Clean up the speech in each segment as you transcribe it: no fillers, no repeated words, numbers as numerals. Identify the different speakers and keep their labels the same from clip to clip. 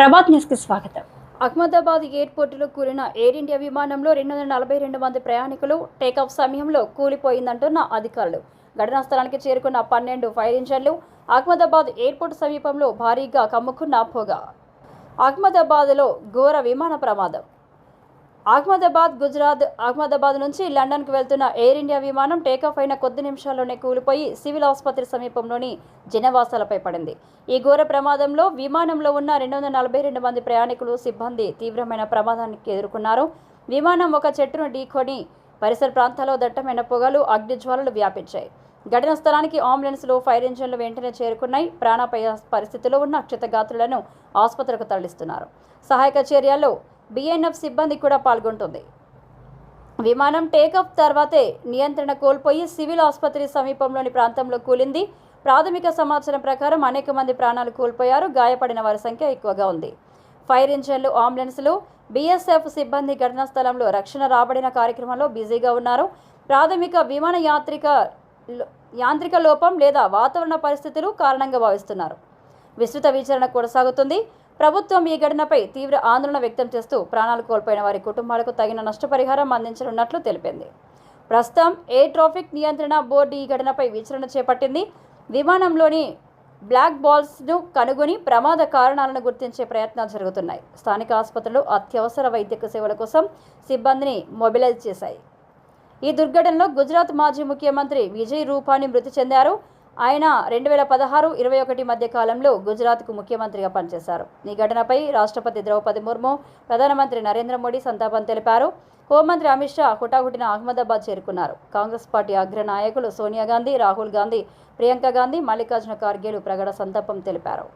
Speaker 1: Prabhat news కి స్వాగతం.
Speaker 2: అహ్మదాబాద్ ఎయిర్పోర్టులో కూలిన ఎయిర్ ఇండియా విమానంలో 242 మంది ప్రయాణికులు టేకాఫ్ సమయంలో కూలిపోయిందంటున్న అధికారులు. ఘటనా స్థలానికి చేరుకున్న 12 ఫైర్ ఇంజన్లు అహ్మదాబాద్ ఎయిర్పోర్టు సమీపంలో భారీగా కమ్ముకున్న పొగ. అహ్మదాబాద్లో ఘోర విమాన ప్రమాదం. అహ్మదాబాద్ నుంచి లండన్కు వెళ్తున్న ఎయిర్ ఇండియా విమానం టేకాఫ్ అయిన కొద్ది నిమిషాల్లోనే కూలిపోయి సివిల్ ఆసుపత్రి సమీపంలోని జనవాసాలపై పడింది. ఈ ఘోర ప్రమాదంలో విమానంలో ఉన్న 242 మంది ప్రయాణికులు, సిబ్బంది తీవ్రమైన ప్రమాదానికి ఎదుర్కొన్నారు. విమానం ఒక చెట్టును ఢీకొని పరిసర ప్రాంతాల్లో దట్టమైన పొగలు, అగ్నిజ్వాలలు వ్యాపించాయి. ఘటనా స్థలానికి అంబులెన్స్లు, ఫైర్ ఇంజన్లు వెంటనే చేరుకున్నాయి. ప్రాణాపాయ పరిస్థితిలో ఉన్న క్షతగాత్రులను ఆసుపత్రికి తరలిస్తున్నారు. సహాయక చర్యల్లో BNF సిబ్బంది కూడా పాల్గొంటుంది. విమానం టేకాఫ్ తర్వాతే నియంత్రణ కోల్పోయి సివిల్ ఆసుపత్రి సమీపంలోని ప్రాంతంలో కూలింది. ప్రాథమిక సమాచారం ప్రకారం అనేక మంది ప్రాణాలు కోల్పోయారు. గాయపడిన వారి సంఖ్య ఎక్కువగా ఉంది. ఫైర్ ఇంజన్లు, అంబులెన్స్లు, BSF సిబ్బంది ఘటనా స్థలంలో రక్షణ రాబడిన కార్యక్రమంలో బిజీగా ఉన్నారు. ప్రాథమిక విమాన యాంత్రిక లోపం లేదా వాతావరణ పరిస్థితులు కారణంగా భావిస్తున్నారు. విస్తృత విచారణ కొనసాగుతుంది. ప్రభుత్వం ఈ ఘటనపై తీవ్ర ఆందోళన వ్యక్తం చేస్తూ ప్రాణాలు కోల్పోయిన వారి కుటుంబాలకు తగిన నష్టపరిహారం అందించనున్నట్లు తెలిపింది. ప్రస్తుతం ఎయిర్ ట్రాఫిక్ నియంత్రణ బోర్డు ఈ ఘటనపై విచారణ చేపట్టింది. విమానంలోని బ్లాక్ బాల్స్ను కనుగొని ప్రమాద కారణాలను గుర్తించే ప్రయత్నాలు జరుగుతున్నాయి. స్థానిక ఆసుపత్రులు అత్యవసర వైద్య సేవల కోసం సిబ్బందిని మొబిలైజ్ చేశాయి. ఈ దుర్ఘటనలో గుజరాత్ మాజీ ముఖ్యమంత్రి విజయ్ రూపానీ మృతి చెందారు. ఆయన 2016-21 మధ్య కాలంలో గుజరాత్కు ముఖ్యమంత్రిగా పనిచేశారు. ఈ ఘటనపై రాష్ట్రపతి ద్రౌపది ముర్ము, ప్రధానమంత్రి నరేంద్ర మోడీ సంతాపం తెలిపారు. హోంమంత్రి అమిత్ షా హుటాహుటిన అహ్మదాబాద్ చేరుకున్నారు. కాంగ్రెస్ పార్టీ అగ్ర నాయకులు సోనియా గాంధీ, రాహుల్ గాంధీ, ప్రియాంక గాంధీ, మల్లికార్జున ఖార్గేలు ప్రగాఢ సంతాపం తెలిపారు.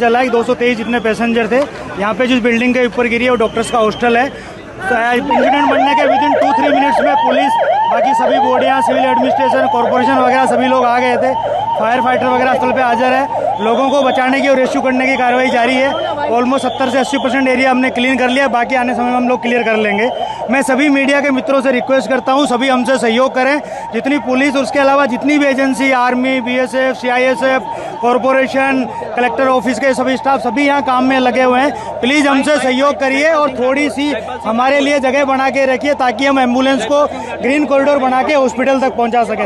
Speaker 3: चला कि 223 जितने पैसेंजर थे यहाँ पे जिस बिल्डिंग के ऊपर गिरी है वो डॉक्टर्स का हॉस्टल है। इंसिडेंट बनने के विदिन 2-3 मिनट्स में पुलिस, बाकी सभी बॉडियाँ, सिविल एडमिनिस्ट्रेशन, कॉर्पोरेशन वगैरह सभी लोग आ गए थे। फायर फाइटर वगैरह स्थल पे हाजिर है। लोगों को बचाने की और रेस्क्यू करने की कार्रवाई जारी है। ऑलमोस्ट 70 से 80% एरिया हमने क्लीन कर लिया, बाकी आने समय में हम लोग क्लियर कर लेंगे। मैं सभी मीडिया के मित्रों से रिक्वेस्ट करता हूँ, सभी हमसे सहयोग करें। जितनी पुलिस और उसके अलावा जितनी भी agency, army, BSF, CISF, corporation, collector office के सभी स्टाफ सभी यहाँ काम में लगे हुए हैं। प्लीज़ हमसे सहयोग करिए और थोड़ी सी हमारे लिए जगह बना के रखिए ताकि हम एम्बुलेंस को ग्रीन कॉरिडोर बना के हॉस्पिटल तक पहुँचा सकें।